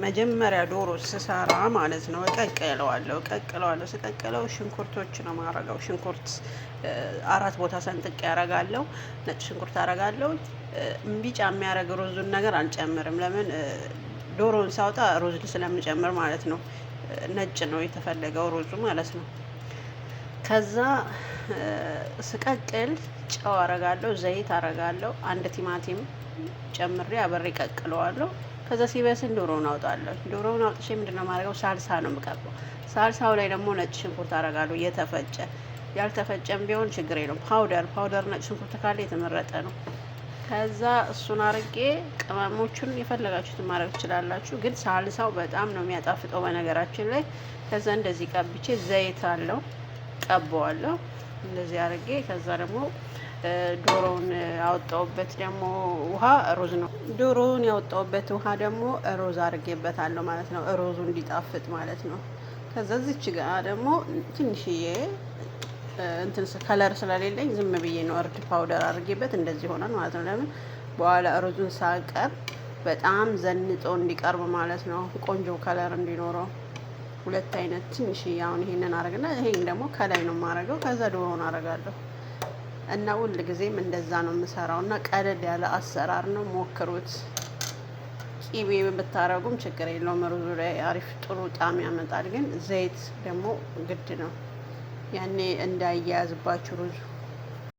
መጀመሪያ ዶሮ ስሰራ ማለት ነው እቀቅለዋለሁ። ስቀቅለው ሽንኩርቶች ነው ማረገው። ሽንኩርት 4 ቦታ ሰንጥቄ ያረጋለሁ። ነጭ ሽንኩርት አረጋለሁ። ቢጫ የሚያረግ ሩዙን ነገር አልጨምርም። ለምን ዶሮውን ሳውጣ ሩዝ ስለምጨምር ማለት ነው። ነጭ ነው የተፈለገው ሩዙ ማለት ነው። ከዛ ስቀቅል ጨው አረጋለሁ፣ ዘይት አረጋለሁ፣ አንድ ቲማቲም ጨምሬ አብሬ ቀቅለዋለሁ። ከዛ ሲበስል ዶሮውን አውጣለሁ። ዶሮውን አውጥቼ ምንድነው የማደርገው? ሳልሳ ነው የምቀባው። ሳልሳው ላይ ደግሞ ነጭ ሽንኩርት አረጋለሁ፣ የተፈጨ ያልተፈጨም ቢሆን ችግር የለውም። ፓውደር ነጭ ሽንኩርት ካለ የተመረጠ ነው። ከዛ እሱን አርጌ ቅመሞቹን የፈለጋችሁትን ማድረግ ትችላላችሁ፣ ግን ሳልሳው በጣም ነው የሚያጣፍጠው በነገራችን ላይ። ከዛ እንደዚህ ቀብቼ ዘይት አለው ቀባዋለሁ፣ እንደዚህ አርጌ ከዛ ደግሞ ዶሮውን ያወጣውበት ደግሞ ውሃ ሩዝ ነው። ዶሮውን ያወጣውበት ውሃ ደግሞ ሩዝ አርጌበታለሁ ማለት ነው፣ ሩዙ እንዲጣፍጥ ማለት ነው። ከዛ እዚች ጋር ደግሞ ትንሽዬ እንትን ከለር ስለሌለኝ ዝም ብዬ ነው እርድ ፓውደር አርጌበት እንደዚህ ሆኗል ማለት ነው። ለምን በኋላ ሩዙን ሳቀርብ በጣም ዘንጦ እንዲቀርብ ማለት ነው፣ ቆንጆ ከለር እንዲኖረው። ሁለት አይነት ትንሽዬ አሁን ይሄንን አረግና ይሄን ደግሞ ከላይ ነው የማረገው። ከዛ ዶሮውን አረጋለሁ እና ሁል ጊዜም እንደዛ ነው የምሰራው። እና ቀለል ያለ አሰራር ነው፣ ሞክሩት። ቂቤ ብታረጉም ችግር የለውም፣ ሩዙ ላይ አሪፍ ጥሩ ጣዕም ያመጣል። ግን ዘይት ደግሞ ግድ ነው፣ ያኔ እንዳያያዝባችሁ ሩዙ